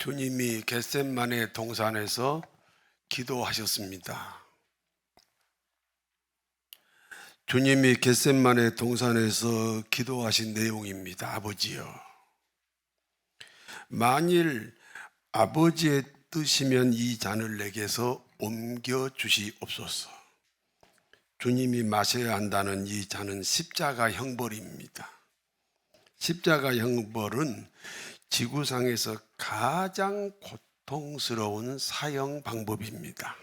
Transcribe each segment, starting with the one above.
주님이 겟셋마네 동산에서 기도하셨습니다. 주님이 겟셋마네 동산에서 기도하신 내용입니다. 아버지여, 만일 아버지의 뜻이면 이 잔을 내게서 옮겨 주시옵소서. 주님이 마셔야 한다는 이 잔은 십자가 형벌입니다. 십자가 형벌은 지구상에서 가장 고통스러운 사형 방법입니다.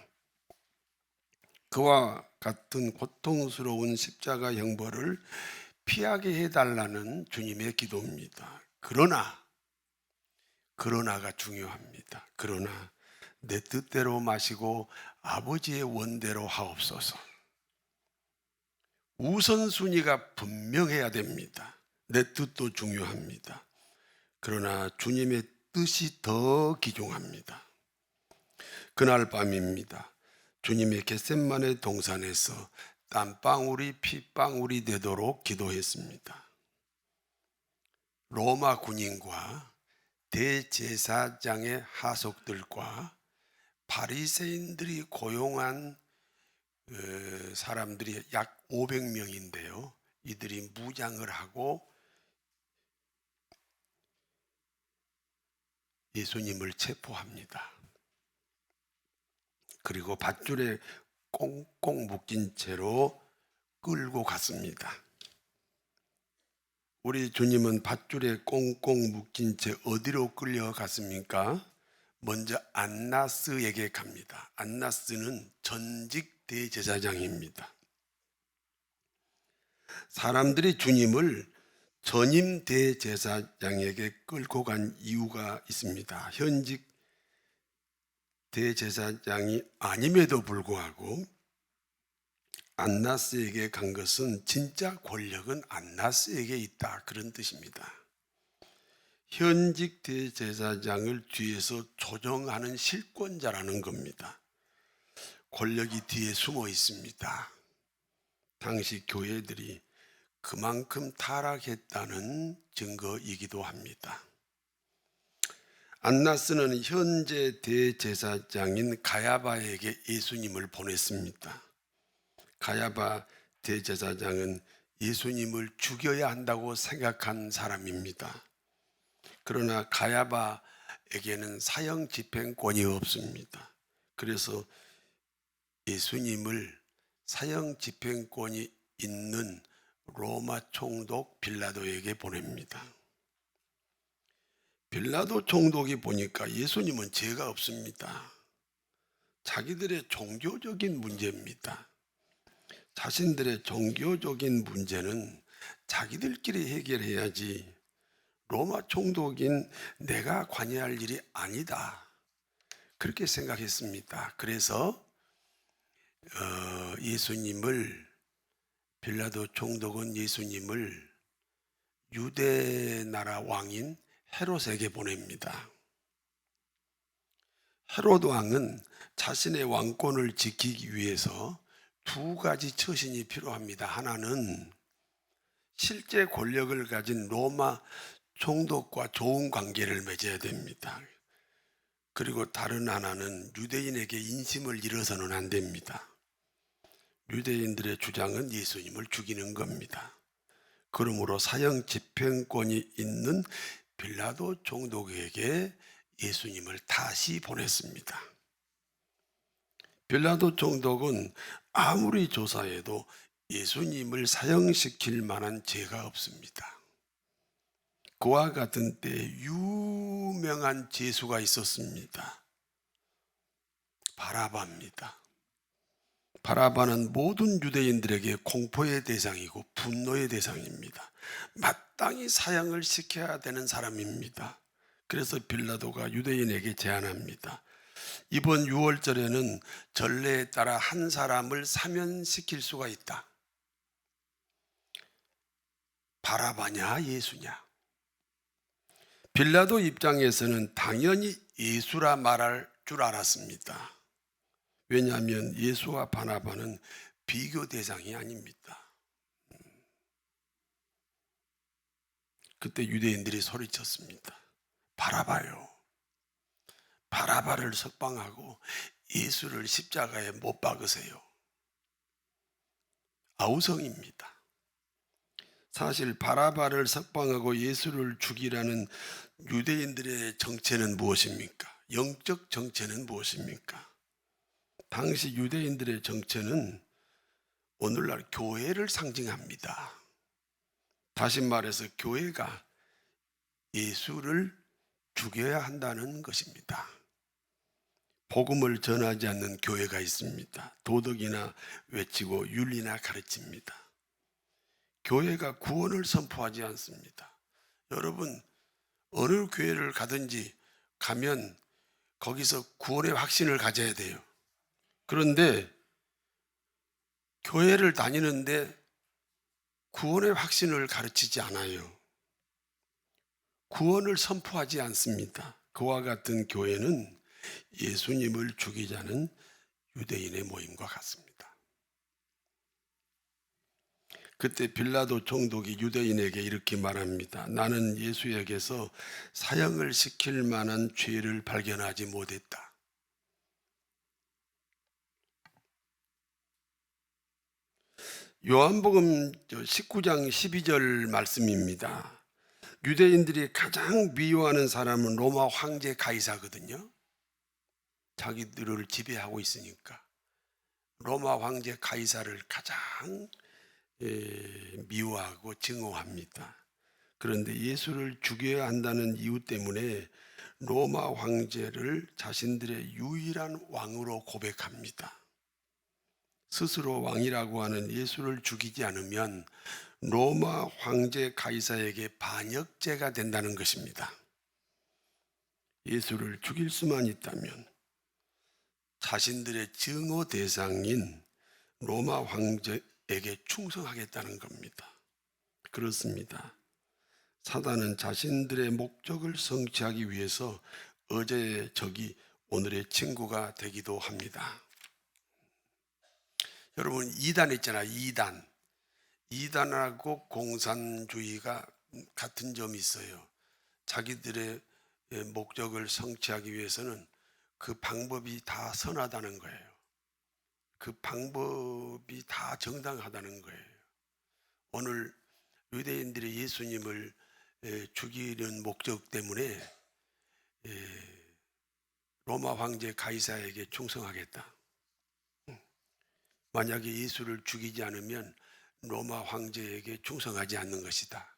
그와 같은 고통스러운 십자가 형벌을 피하게 해달라는 주님의 기도입니다. 그러나가 중요합니다. 그러나 내 뜻대로 마시고 아버지의 원대로 하옵소서. 우선순위가 분명해야 됩니다. 내 뜻도 중요합니다. 그러나 주님의 뜻이 더 귀중합니다. 그날 밤입니다. 주님이 겟셋마네 동산에서 땀방울이 핏방울이 되도록 기도했습니다. 로마 군인과 대제사장의 하속들과 바리새인들이 고용한 사람들이 약 500명인데요. 이들이 무장을 하고 예수님을 체포합니다. 그리고 밧줄에 꽁꽁 묶인 채로 끌고 갔습니다. 우리 주님은 밧줄에 꽁꽁 묶인 채 어디로 끌려갔습니까? 먼저 안나스에게 갑니다. 안나스는 전직 대제사장입니다. 사람들이 주님을 전임 대제사장에게 끌고 간 이유가 있습니다. 현직 대제사장이 아님에도 불구하고 안나스에게 간 것은 진짜 권력은 안나스에게 있다, 그런 뜻입니다. 현직 대제사장을 뒤에서 조정하는 실권자라는 겁니다. 권력이 뒤에 숨어 있습니다. 당시 교회들이 그만큼 타락했다는 증거이기도 합니다. 안나스는 현재 대제사장인 가야바에게 예수님을 보냈습니다. 가야바 대제사장은 예수님을 죽여야 한다고 생각한 사람입니다. 그러나 가야바에게는 사형 집행권이 없습니다. 그래서 예수님을 사형 집행권이 있는 로마 총독 빌라도에게 보냅니다. 빌라도 총독이 보니까 예수님은 죄가 없습니다. 자기들의 종교적인 문제입니다. 자신들의 종교적인 문제는 자기들끼리 해결해야지 로마 총독인 내가 관여할 일이 아니다, 그렇게 생각했습니다. 그래서 빌라도 총독은 예수님을 유대 나라 왕인 헤롯에게 보냅니다. 헤롯 왕은 자신의 왕권을 지키기 위해서 두 가지 처신이 필요합니다. 하나는 실제 권력을 가진 로마 총독과 좋은 관계를 맺어야 됩니다. 그리고 다른 하나는 유대인에게 인심을 잃어서는 안 됩니다. 유대인들의 주장은 예수님을 죽이는 겁니다. 그러므로 사형 집행권이 있는 빌라도 총독에게 예수님을 다시 보냈습니다. 빌라도 총독은 아무리 조사해도 예수님을 사형시킬 만한 죄가 없습니다. 그와 같은 때 유명한 죄수가 있었습니다. 바라바입니다. 바라바는 모든 유대인들에게 공포의 대상이고 분노의 대상입니다. 마땅히 사형을 시켜야 되는 사람입니다. 그래서 빌라도가 유대인에게 제안합니다. 이번 6월절에는 전례에 따라 한 사람을 사면시킬 수가 있다. 바라바냐 예수냐? 빌라도 입장에서는 당연히 예수라 말할 줄 알았습니다. 왜냐하면 예수와 바나바는 비교 대상이 아닙니다. 그때 유대인들이 소리쳤습니다. 바라바요. 바라바를 석방하고 예수를 십자가에 못 박으세요. 아우성입니다. 사실 바라바를 석방하고 예수를 죽이라는 유대인들의 정체는 무엇입니까? 영적 정체는 무엇입니까? 당시 유대인들의 정체는 오늘날 교회를 상징합니다. 다시 말해서 교회가 예수를 죽여야 한다는 것입니다. 복음을 전하지 않는 교회가 있습니다. 도덕이나 외치고 윤리나 가르칩니다. 교회가 구원을 선포하지 않습니다. 여러분, 어느 교회를 가든지 가면 거기서 구원의 확신을 가져야 돼요. 그런데 교회를 다니는데 구원의 확신을 가르치지 않아요. 구원을 선포하지 않습니다. 그와 같은 교회는 예수님을 죽이자는 유대인의 모임과 같습니다. 그때 빌라도 총독이 유대인에게 이렇게 말합니다. 나는 예수에게서 사형을 시킬 만한 죄를 발견하지 못했다. 요한복음 19장 12절 말씀입니다. 유대인들이 가장 미워하는 사람은 로마 황제 가이사거든요. 자기들을 지배하고 있으니까 로마 황제 가이사를 가장 미워하고 증오합니다. 그런데 예수를 죽여야 한다는 이유 때문에 로마 황제를 자신들의 유일한 왕으로 고백합니다. 스스로 왕이라고 하는 예수를 죽이지 않으면 로마 황제 가이사에게 반역죄가 된다는 것입니다. 예수를 죽일 수만 있다면 자신들의 증오 대상인 로마 황제에게 충성하겠다는 겁니다. 그렇습니다. 사단은 자신들의 목적을 성취하기 위해서 어제의 적이 오늘의 친구가 되기도 합니다. 여러분, 이단 있잖아요. 이단하고 공산주의가 같은 점이 있어요. 자기들의 목적을 성취하기 위해서는 그 방법이 다 선하다는 거예요. 그 방법이 다 정당하다는 거예요. 오늘 유대인들이 예수님을 죽이는 목적 때문에 로마 황제 가이사에게 충성하겠다. 만약에 예수를 죽이지 않으면 로마 황제에게 충성하지 않는 것이다.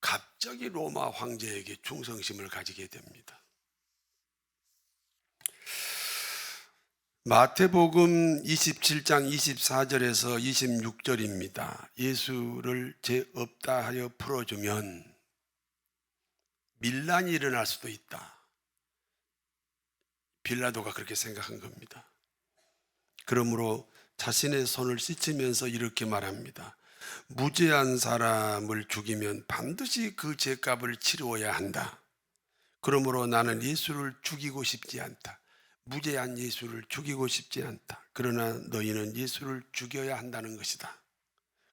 갑자기 로마 황제에게 충성심을 가지게 됩니다. 마태복음 27장 24절에서 26절입니다. 예수를 죄 없다 하여 풀어주면 밀란이 일어날 수도 있다. 빌라도가 그렇게 생각한 겁니다. 그러므로 자신의 손을 씻으면서 이렇게 말합니다. 무죄한 사람을 죽이면 반드시 그 죄값을 치루어야 한다. 그러므로 나는 예수를 죽이고 싶지 않다. 무죄한 예수를 죽이고 싶지 않다. 그러나 너희는 예수를 죽여야 한다는 것이다.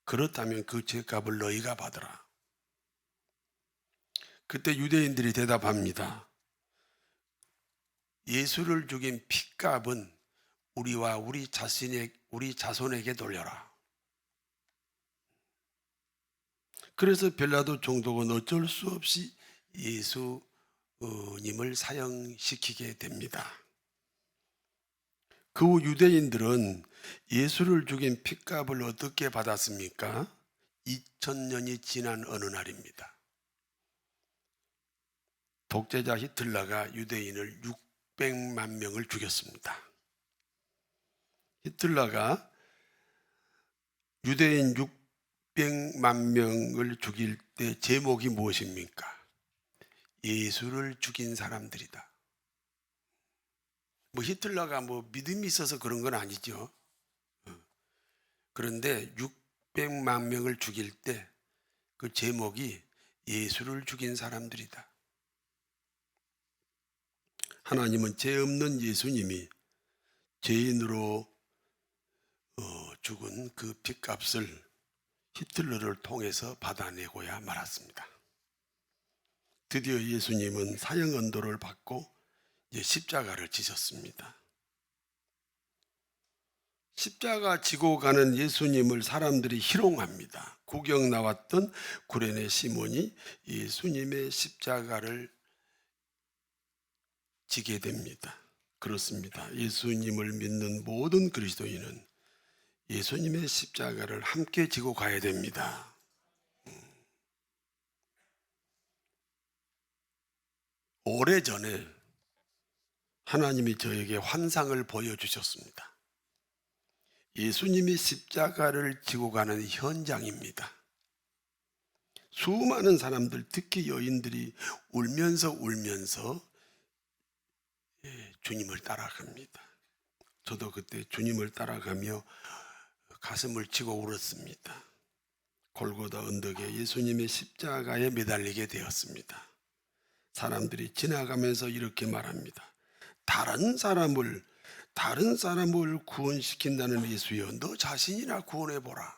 그렇다면 그 죄값을 너희가 받으라. 그때 유대인들이 대답합니다. 예수를 죽인 핏값은 우리와 우리 자손에게 돌려라. 그래서 빌라도 총독은 어쩔 수 없이 예수님을 사형시키게 됩니다. 그 후 유대인들은 예수를 죽인 핏값을 어떻게 받았습니까? 2000년이 지난 어느 날입니다. 독재자 히틀러가 유대인을 600만 명을 죽였습니다. 히틀러가 유대인 600만 명을 죽일 때 제목이 무엇입니까? 예수를 죽인 사람들이다. 히틀러가 믿음이 있어서 그런 건 아니죠. 그런데 600만 명을 죽일 때 그 제목이 예수를 죽인 사람들이다. 하나님은 죄 없는 예수님이 죄인으로 죽은 그 핏값을 히틀러를 통해서 받아내고야 말았습니다. 드디어 예수님은 사형 언도를 받고 십자가를 지셨습니다. 십자가 지고 가는 예수님을 사람들이 희롱합니다. 구경 나왔던 구레네 시몬이 예수님의 십자가를 지게 됩니다. 그렇습니다. 예수님을 믿는 모든 그리스도인은 예수님의 십자가를 함께 지고 가야 됩니다. 오래전에 하나님이 저에게 환상을 보여주셨습니다. 예수님이 십자가를 지고 가는 현장입니다. 수많은 사람들, 특히 여인들이 울면서 주님을 따라갑니다. 저도 그때 주님을 따라가며 가슴을 치고 울었습니다. 골고다 언덕에 예수님의 십자가에 매달리게 되었습니다. 사람들이 지나가면서 이렇게 말합니다. 다른 사람을 구원시킨다는 예수여, 너 자신이나 구원해보라.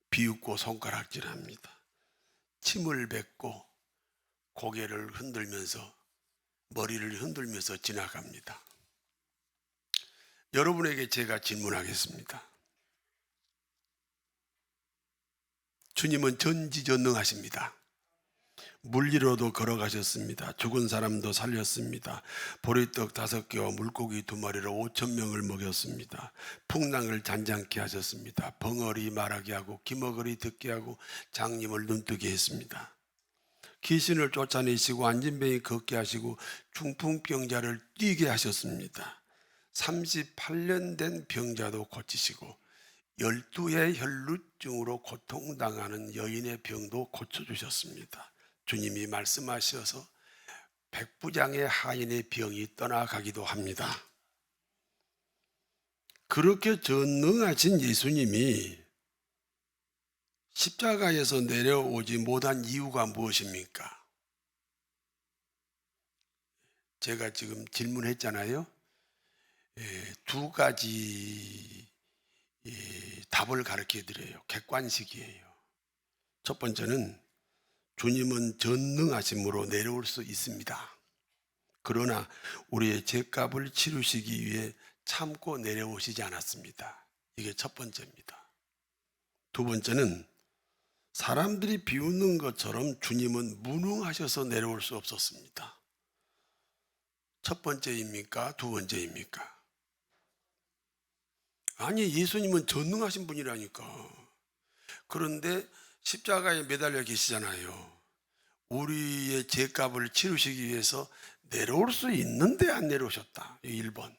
비웃고 손가락질합니다. 침을 뱉고 고개를 흔들면서, 머리를 흔들면서 지나갑니다. 여러분에게 제가 질문하겠습니다. 주님은 전지전능하십니다. 물 위로도 걸어가셨습니다. 죽은 사람도 살렸습니다. 보리떡 5개와 물고기 2마리로 5,000명을 먹였습니다. 풍랑을 잔잔케 하셨습니다. 벙어리 말하게 하고 기머거리 듣게 하고 장님을 눈뜨게 했습니다. 귀신을 쫓아내시고 안진뱅이 걷게 하시고 중풍병자를 뛰게 하셨습니다. 38년 된 병자도 고치시고 12의 혈루증으로 고통당하는 여인의 병도 고쳐주셨습니다. 주님이 말씀하셔서 백부장의 하인의 병이 떠나가기도 합니다. 그렇게 전능하신 예수님이 십자가에서 내려오지 못한 이유가 무엇입니까? 제가 지금 질문했잖아요. 2가지 답을 가르쳐 드려요. 객관식이에요. 첫 번째는 주님은 전능하심으로 내려올 수 있습니다. 그러나 우리의 죄값을 치르시기 위해 참고 내려오시지 않았습니다. 이게 첫 번째입니다. 두 번째는 사람들이 비웃는 것처럼 주님은 무능하셔서 내려올 수 없었습니다. 첫 번째입니까? 두 번째입니까? 아니, 예수님은 전능하신 분이라니까. 그런데 십자가에 매달려 계시잖아요. 우리의 죄값을 치르시기 위해서 내려올 수 있는데 안 내려오셨다. 1번.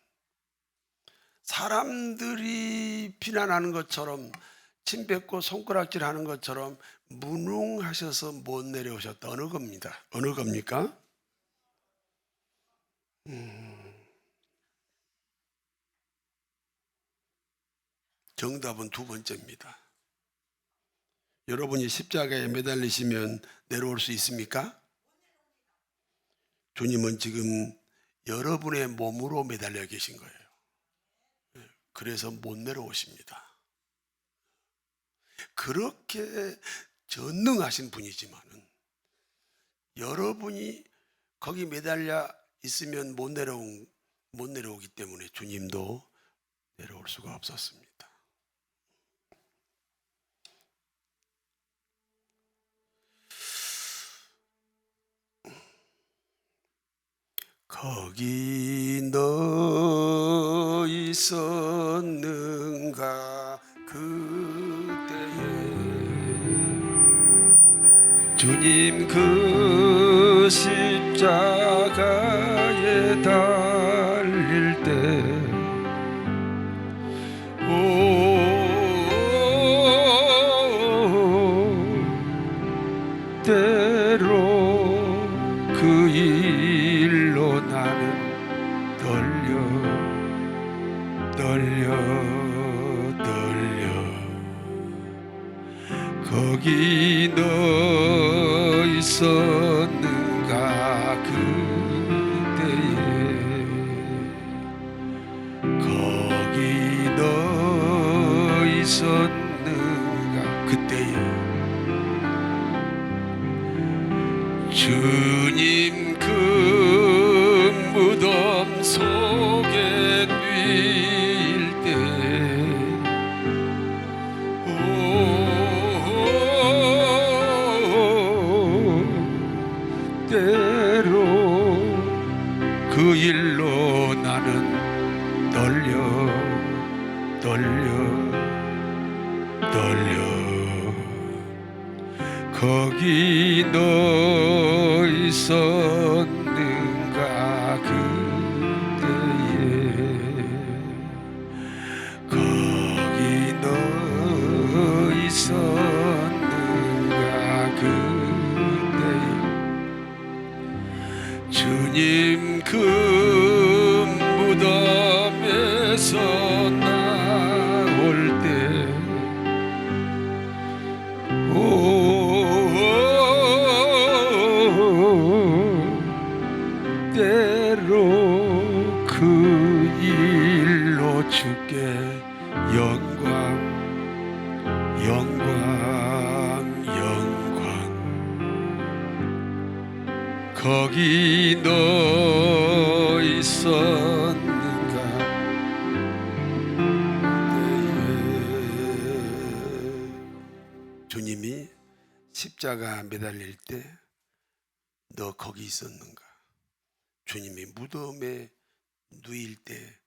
사람들이 비난하는 것처럼, 침 뱉고 손가락질하는 것처럼 무능하셔서 못 내려오셨다. 어느 겁니까? 정답은 두 번째입니다. 여러분이 십자가에 매달리시면 내려올 수 있습니까? 주님은 지금 여러분의 몸으로 매달려 계신 거예요. 그래서 못 내려오십니다. 그렇게 전능하신 분이지만은 여러분이 거기 매달려 있으면 못 내려오기 때문에 주님도 내려올 수가 없었습니다. 거기 너 있었는가 그때에 주님 그 십자가에 달릴 때 때로 그 일로 나는 떨려 거기 너 있었는가 그때에 거기 너 있었는가 그때에 주님 그 속에 누일 때 때로 그 일로 나는 떨려 거기 너 있었는가 그때에 거기 너 있었는가 그때에 주님 그 무덤에서 나올 때 때로 그 일로 주께 영광 거기 너 있었는가 주님이 십자가 매달릴 때 너 거기 있었는가? 주님이 무덤에 누일 때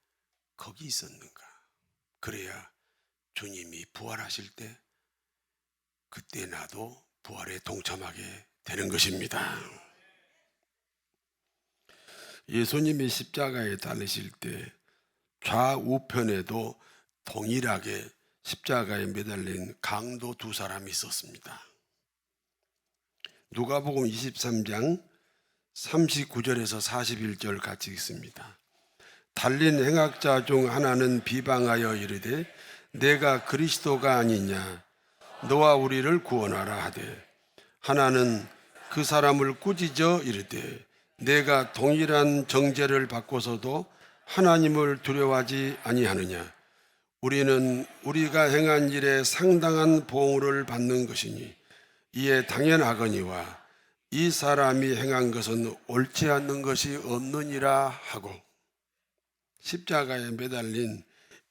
거기 있었는가? 그래야 주님이 부활하실 때 그때 나도 부활에 동참하게 되는 것입니다. 예수님이 십자가에 달리실 때 좌우편에도 동일하게 십자가에 매달린 강도 두 사람이 있었습니다. 누가복음 23장 39절에서 41절 같이 읽습니다. 달린 행악자 중 하나는 비방하여 이르되 내가 그리스도가 아니냐 너와 우리를 구원하라 하되 하나는 그 사람을 꾸짖어 이르되 내가 동일한 정죄를 받고서도 하나님을 두려워하지 아니하느냐 우리는 우리가 행한 일에 상당한 보응을 받는 것이니 이에 당연하거니와 이 사람이 행한 것은 옳지 않는 것이 없느니라 하고 십자가에 매달린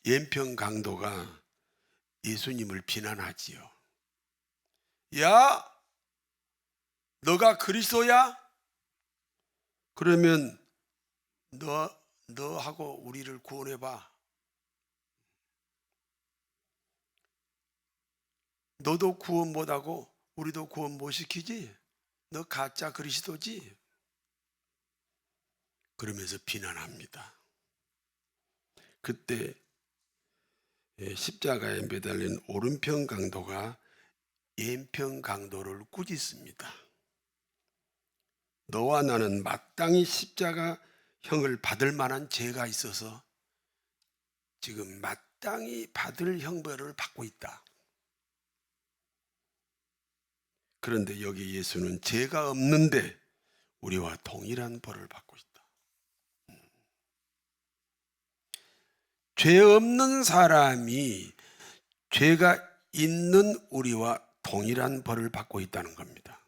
연평 강도가 예수님을 비난하지요. 야, 너가 그리스도야? 그러면 너하고 우리를 구원해봐. 너도 구원 못하고 우리도 구원 못 시키지? 너 가짜 그리스도지? 그러면서 비난합니다. 그때 십자가에 매달린 오른편 강도가 왼편 강도를 꾸짖습니다. 너와 나는 마땅히 십자가형을 받을 만한 죄가 있어서 지금 마땅히 받을 형벌을 받고 있다. 그런데 여기 예수는 죄가 없는데 우리와 동일한 벌을 받고 있다. 죄 없는 사람이 죄가 있는 우리와 동일한 벌을 받고 있다는 겁니다.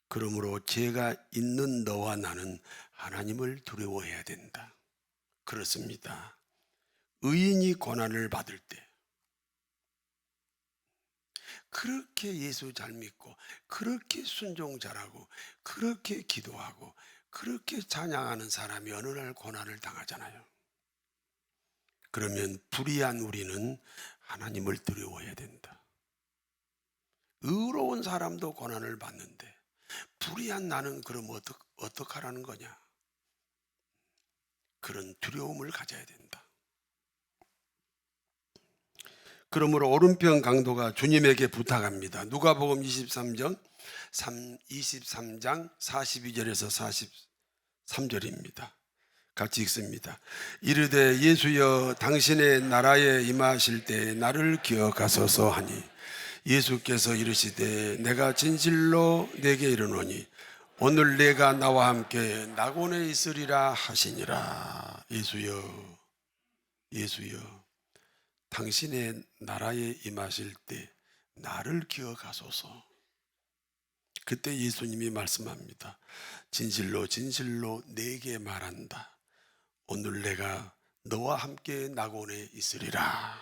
그러므로 죄가 있는 너와 나는 하나님을 두려워해야 된다. 그렇습니다. 의인이 고난을 받을 때 그렇게 예수 잘 믿고 그렇게 순종 잘하고 그렇게 기도하고 그렇게 찬양하는 사람이 어느 날 고난을 당하잖아요. 그러면 불의한 우리는 하나님을 두려워해야 된다. 의로운 사람도 고난을 받는데 불의한 나는 그럼 어떡하라는 거냐? 그런 두려움을 가져야 된다. 그러므로 오른편 강도가 주님에게 부탁합니다. 누가복음 23장 42절에서 43절입니다. 같이 읽습니다. 이르되 예수여 당신의 나라에 임하실 때 나를 기억하소서 하니 예수께서 이르시되 내가 진실로 내게 이르노니 오늘 내가 나와 함께 낙원에 있으리라 하시니라. 예수여 당신의 나라에 임하실 때 나를 기억하소서. 그때 예수님이 말씀합니다. 진실로 진실로 네게 말한다. 오늘 내가 너와 함께 낙원에 있으리라.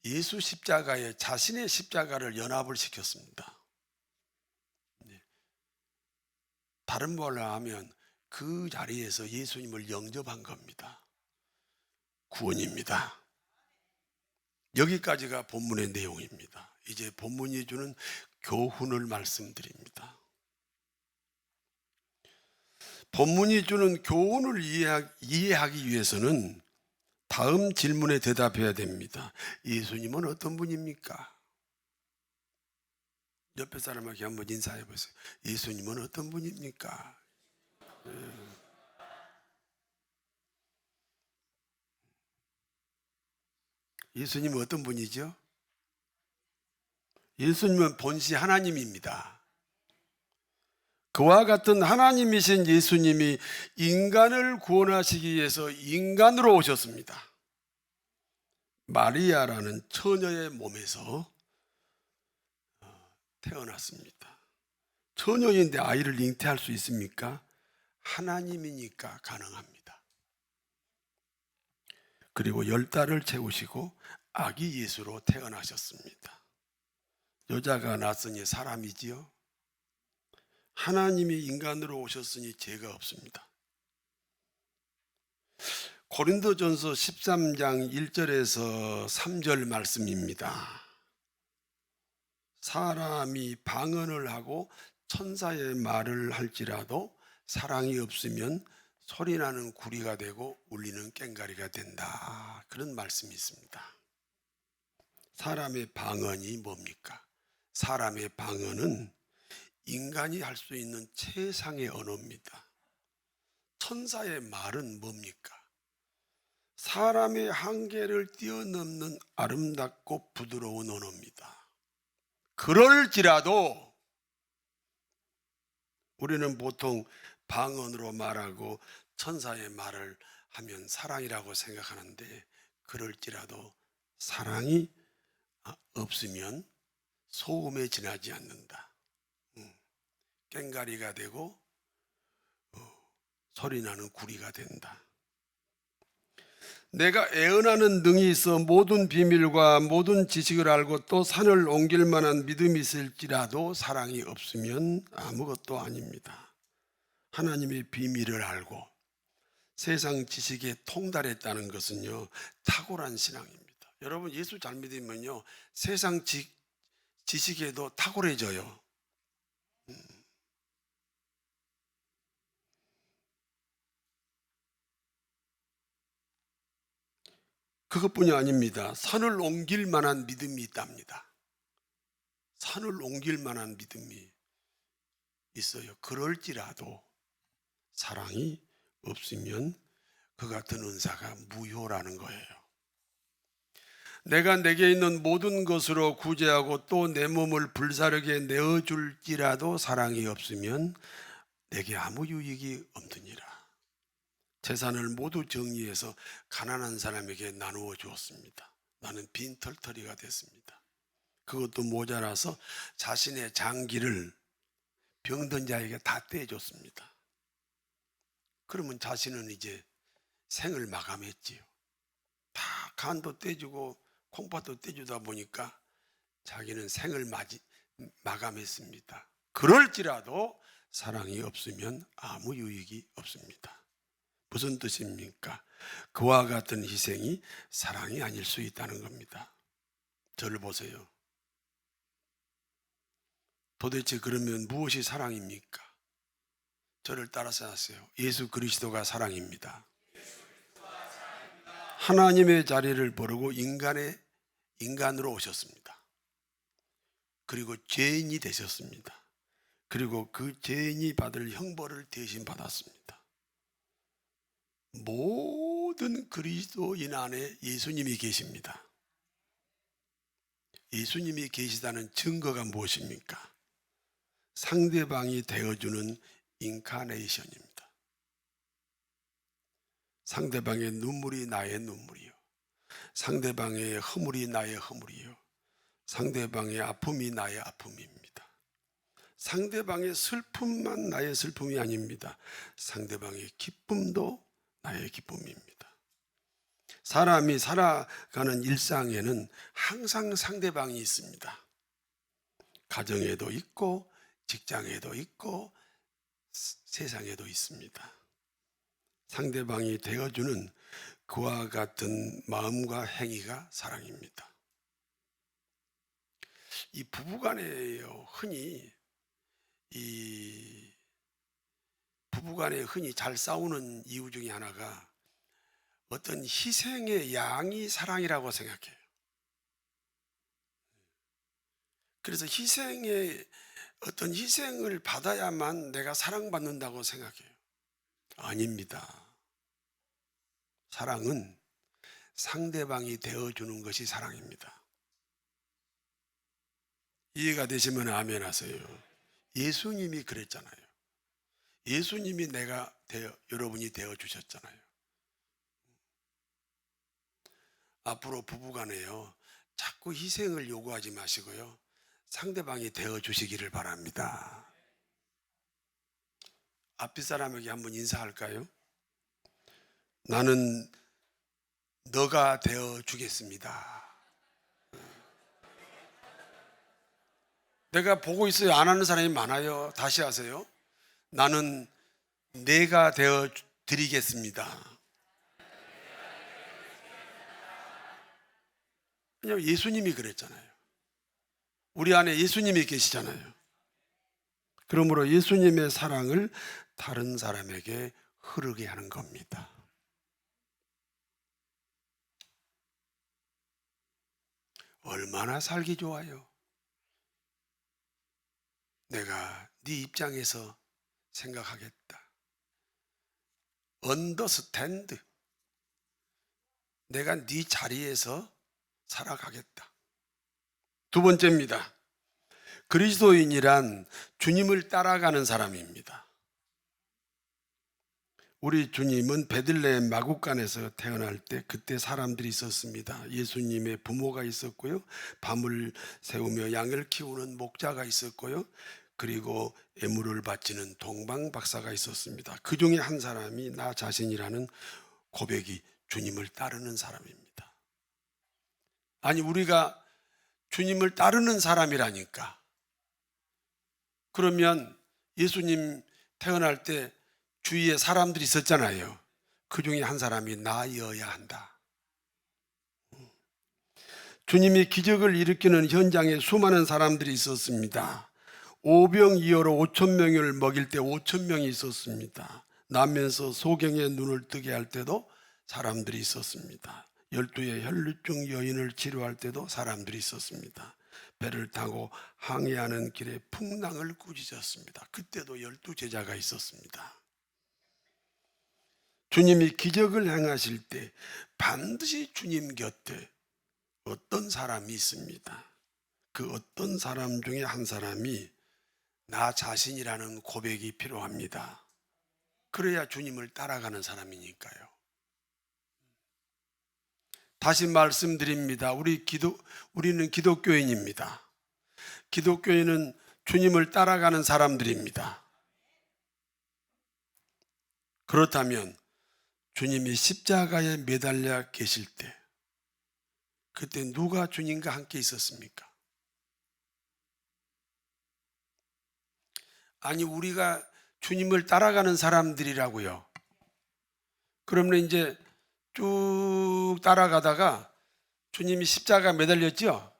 예수 십자가에 자신의 십자가를 연합을 시켰습니다. 다른 말로 하면 그 자리에서 예수님을 영접한 겁니다. 구원입니다. 여기까지가 본문의 내용입니다. 이제 본문이 주는 교훈을 말씀드립니다. 본문이 주는 교훈을 이해하기 위해서는 다음 질문에 대답해야 됩니다. 예수님은 어떤 분입니까? 옆에 사람에게 한번 인사해 보세요. 예수님은 어떤 분입니까? 예수님은 어떤 분이죠? 예수님은 본시 하나님입니다. 그와 같은 하나님이신 예수님이 인간을 구원하시기 위해서 인간으로 오셨습니다. 마리아라는 처녀의 몸에서 태어났습니다. 처녀인데 아이를 잉태할 수 있습니까? 하나님이니까 가능합니다. 그리고 10달을 채우시고 아기 예수로 태어나셨습니다. 여자가 낳았으니 사람이지요. 하나님이 인간으로 오셨으니 죄가 없습니다. 고린도전서 13장 1절에서 3절 말씀입니다. 사람이 방언을 하고 천사의 말을 할지라도 사랑이 없으면 소리나는 구리가 되고 울리는 꽹과리가 된다. 그런 말씀이 있습니다. 사람의 방언이 뭡니까? 사람의 방언은 인간이 할 수 있는 최상의 언어입니다. 천사의 말은 뭡니까? 사람의 한계를 뛰어넘는 아름답고 부드러운 언어입니다. 그럴지라도 우리는 보통 방언으로 말하고 천사의 말을 하면 사랑이라고 생각하는데, 그럴지라도 사랑이 없으면 소음에 지나지 않는다. 꽹과리가 되고 소리나는 구리가 된다. 내가 애언하는 능이 있어 모든 비밀과 모든 지식을 알고 또 산을 옮길 만한 믿음이 있을지라도 사랑이 없으면 아무것도 아닙니다. 하나님의 비밀을 알고 세상 지식에 통달했다는 것은요, 탁월한 신앙입니다. 여러분, 예수 잘 믿으면요, 세상 지식에도 탁월해져요. 그것뿐이 아닙니다. 산을 옮길 만한 믿음이 있답니다. 산을 옮길 만한 믿음이 있어요. 그럴지라도 사랑이 없으면 그 같은 은사가 무효라는 거예요. 내가 내게 있는 모든 것으로 구제하고 또 내 몸을 불사르게 내어줄지라도 사랑이 없으면 내게 아무 유익이 없느니라. 재산을 모두 정리해서 가난한 사람에게 나누어 주었습니다. 나는 빈털터리가 됐습니다. 그것도 모자라서 자신의 장기를 병든 자에게 다 떼줬습니다. 그러면 자신은 이제 생을 마감했지요. 다 간도 떼주고 콩팥도 떼주다 보니까 자기는 생을 마감했습니다. 그럴지라도 사랑이 없으면 아무 유익이 없습니다. 무슨 뜻입니까? 그와 같은 희생이 사랑이 아닐 수 있다는 겁니다. 저를 보세요. 도대체 그러면 무엇이 사랑입니까? 저를 따라서 하세요. 예수 그리스도가 사랑입니다. 하나님의 자리를 버리고 인간으로 오셨습니다. 그리고 죄인이 되셨습니다. 그리고 그 죄인이 받을 형벌을 대신 받았습니다. 모든 그리스도인 안에 예수님이 계십니다. 예수님이 계시다는 증거가 무엇입니까? 상대방이 되어주는 인카네이션입니다. 상대방의 눈물이 나의 눈물이요, 상대방의 허물이 나의 허물이요, 상대방의 아픔이 나의 아픔입니다. 상대방의 슬픔만 나의 슬픔이 아닙니다. 상대방의 기쁨도 나의 기쁨입니다. 사람이 살아가는 일상에는 항상 상대방이 있습니다. 가정에도 있고 직장에도 있고 세상에도 있습니다. 상대방이 되어주는 그와 같은 마음과 행위가 사랑입니다. 이 부부간에 흔히 잘 싸우는 이유 중에 하나가 어떤 희생의 양이 사랑이라고 생각해요. 그래서 어떤 희생을 받아야만 내가 사랑받는다고 생각해요. 아닙니다. 사랑은 상대방이 되어주는 것이 사랑입니다. 이해가 되시면 아멘 하세요. 예수님이 그랬잖아요. 예수님이 여러분이 되어주셨잖아요. 앞으로 부부간에요, 자꾸 희생을 요구하지 마시고요, 상대방이 되어주시기를 바랍니다. 앞뒷 사람에게 한번 인사할까요? 나는 너가 되어주겠습니다. 내가 보고 있어요. 안 하는 사람이 많아요. 다시 하세요. 나는 내가 되어드리겠습니다. 왜냐하면 예수님이 그랬잖아요. 우리 안에 예수님이 계시잖아요. 그러므로 예수님의 사랑을 다른 사람에게 흐르게 하는 겁니다. 얼마나 살기 좋아요. 내가 네 입장에서 생각하겠다. 언더스탠드. 내가 네 자리에서 살아가겠다. 두 번째입니다. 그리스도인이란 주님을 따라가는 사람입니다. 우리 주님은 베들레헴 마구간에서 태어날 때 그때 사람들이 있었습니다. 예수님의 부모가 있었고요, 밤을 새우며 양을 키우는 목자가 있었고요, 그리고 애물을 바치는 동방 박사가 있었습니다. 그 중에 한 사람이 나 자신이라는 고백이 주님을 따르는 사람입니다. 아니, 우리가 주님을 따르는 사람이라니까. 그러면 예수님 태어날 때 주위에 사람들이 있었잖아요. 그 중에 한 사람이 나여야 한다. 주님이 기적을 일으키는 현장에 수많은 사람들이 있었습니다. 오병이어로 5,000명을 먹일 때 5,000명이 있었습니다. 나면서 소경의 눈을 뜨게 할 때도 사람들이 있었습니다. 12의 혈루증 여인을 치료할 때도 사람들이 있었습니다. 배를 타고 항해하는 길에 풍랑을 꾸짖었습니다. 그때도 12제자가 있었습니다. 주님이 기적을 행하실 때 반드시 주님 곁에 어떤 사람이 있습니다. 그 어떤 사람 중에 한 사람이 나 자신이라는 고백이 필요합니다. 그래야 주님을 따라가는 사람이니까요. 다시 말씀드립니다. 우리는 기독교인입니다. 기독교인은 주님을 따라가는 사람들입니다. 그렇다면 주님이 십자가에 매달려 계실 때 그때 누가 주님과 함께 있었습니까? 아니, 우리가 주님을 따라가는 사람들이라고요. 그러면 이제 쭉 따라가다가 주님이 십자가 매달렸죠?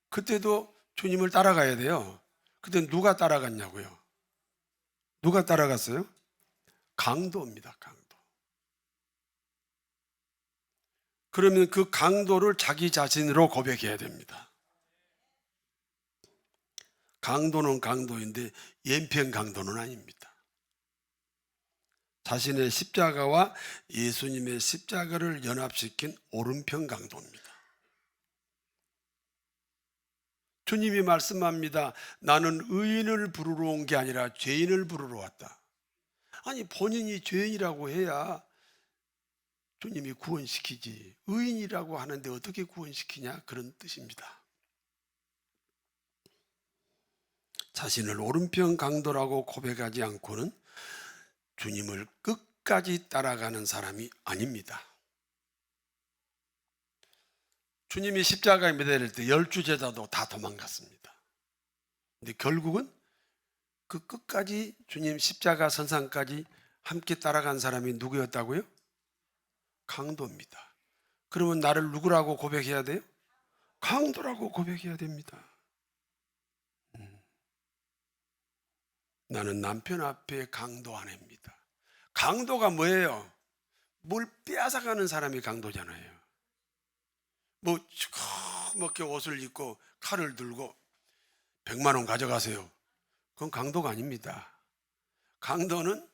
그때도 주님을 따라가야 돼요. 그때 누가 따라갔냐고요? 누가 따라갔어요? 강도입니다. 강도. 그러면 그 강도를 자기 자신으로 고백해야 됩니다. 강도는 강도인데 연평 강도는 아닙니다. 자신의 십자가와 예수님의 십자가를 연합시킨 오른편 강도입니다. 주님이 말씀합니다. 나는 의인을 부르러 온 게 아니라 죄인을 부르러 왔다. 아니, 본인이 죄인이라고 해야 주님이 구원시키지, 의인이라고 하는데 어떻게 구원시키냐, 그런 뜻입니다. 자신을 오른편 강도라고 고백하지 않고는 주님을 끝까지 따라가는 사람이 아닙니다. 주님이 십자가에 매달릴 때 12제자도 다 도망갔습니다. 근데 결국은 그 끝까지 주님 십자가 선상까지 함께 따라간 사람이 누구였다고요? 강도입니다. 그러면 나를 누구라고 고백해야 돼요? 강도라고 고백해야 됩니다. 나는 남편 앞에 강도 아내입니다. 강도가 뭐예요? 뭘 빼앗아가는 사람이 강도잖아요. 뭐 시커멓게 옷을 입고 칼을 들고 100만 원 가져가세요. 그건 강도가 아닙니다. 강도는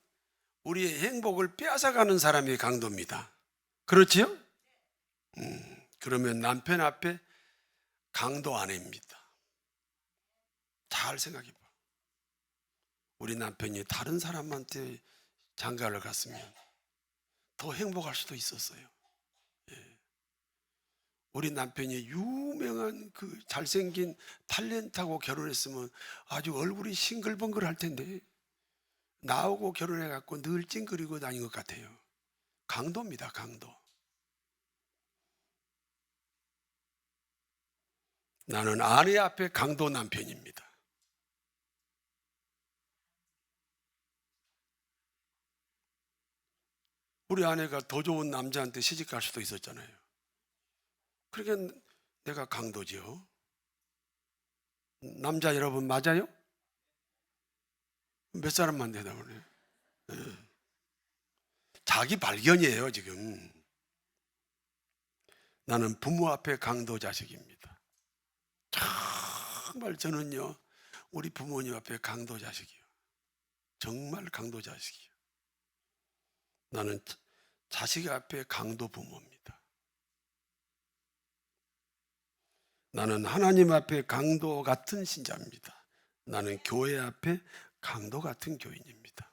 우리의 행복을 빼앗아가는 사람이 강도입니다. 그렇지요? 그러면 남편 앞에 강도 아내입니다. 잘 생각해 봐. 우리 남편이 다른 사람한테 장가를 갔으면 더 행복할 수도 있었어요. 우리 남편이 유명한 그 잘생긴 탤런트하고 결혼했으면 아주 얼굴이 싱글벙글 할 텐데 나하고 결혼해갖고 늘 찡그리고 다닌 것 같아요. 강도입니다, 강도. 나는 아내 앞에 강도 남편입니다. 우리 아내가 더 좋은 남자한테 시집갈 수도 있었잖아요. 그러니까 내가 강도죠. 남자 여러분 맞아요? 몇 사람만 대답을 해요? 자기 발견이에요 지금. 나는 부모 앞에 강도 자식입니다. 정말 저는요 우리 부모님 앞에 강도 자식이에요. 정말 강도 자식이에요. 나는 자식 앞에 강도 부모입니다. 나는 하나님 앞에 강도 같은 신자입니다. 나는 교회 앞에 강도 같은 교인입니다.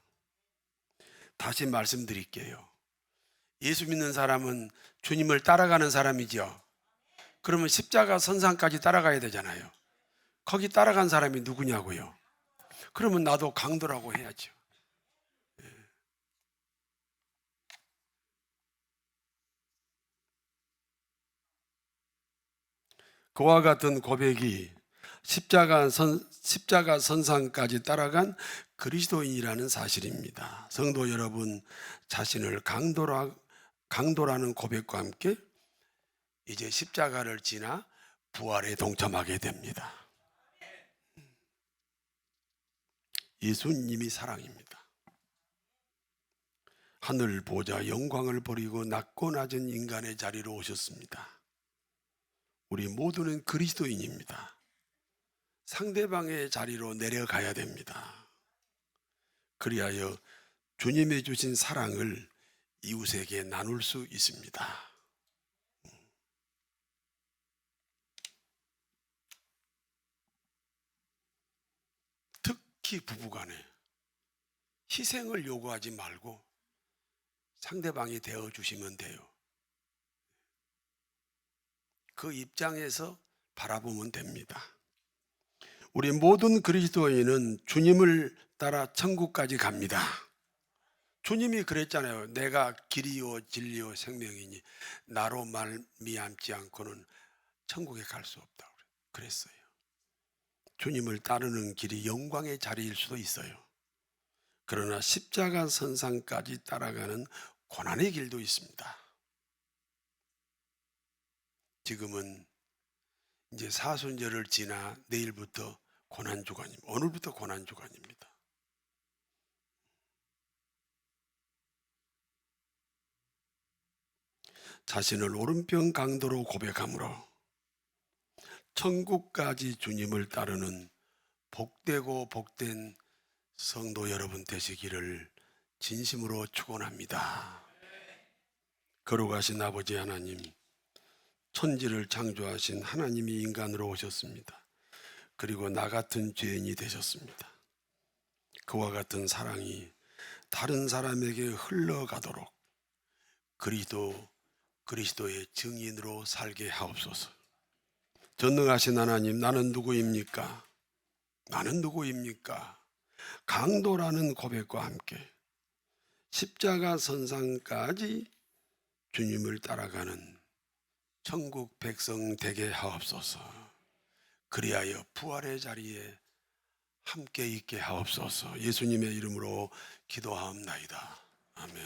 다시 말씀드릴게요. 예수 믿는 사람은 주님을 따라가는 사람이죠. 그러면 십자가 선상까지 따라가야 되잖아요. 거기 따라간 사람이 누구냐고요? 그러면 나도 강도라고 해야죠. 그와 같은 고백이 십자가 선상까지 따라간 그리스도인이라는 사실입니다. 성도 여러분, 자신을 강도라는 고백과 함께 이제 십자가를 지나 부활에 동참하게 됩니다. 예수님이 사랑입니다. 하늘 보좌 영광을 버리고 낮고 낮은 인간의 자리로 오셨습니다. 우리 모두는 그리스도인입니다. 상대방의 자리로 내려가야 됩니다. 그리하여 주님이 주신 사랑을 이웃에게 나눌 수 있습니다. 특히 부부간에 희생을 요구하지 말고 상대방이 되어주시면 돼요. 그 입장에서 바라보면 됩니다. 우리 모든 그리스도인은 주님을 따라 천국까지 갑니다. 주님이 그랬잖아요. 내가 길이요 진리요 생명이니 나로 말미암지 않고는 천국에 갈 수 없다고 그랬어요. 주님을 따르는 길이 영광의 자리일 수도 있어요. 그러나 십자가 선상까지 따라가는 고난의 길도 있습니다. 지금은 이제 사순절을 지나 내일부터 고난주간입니다. 오늘부터 고난주간입니다. 자신을 오른편 강도로 고백함으로 천국까지 주님을 따르는 복되고 복된 성도 여러분 되시기를 진심으로 축원합니다. 거룩하신 아버지 하나님, 천지를 창조하신 하나님이 인간으로 오셨습니다. 그리고 나 같은 죄인이 되셨습니다. 그와 같은 사랑이 다른 사람에게 흘러가도록 그리스도의 증인으로 살게 하옵소서. 전능하신 하나님, 나는 누구입니까? 나는 누구입니까? 강도라는 고백과 함께 십자가 선상까지 주님을 따라가는 천국 백성 되게 하옵소서. 그리하여 부활의 자리에 함께 있게 하옵소서. 예수님의 이름으로 기도하옵나이다. 아멘.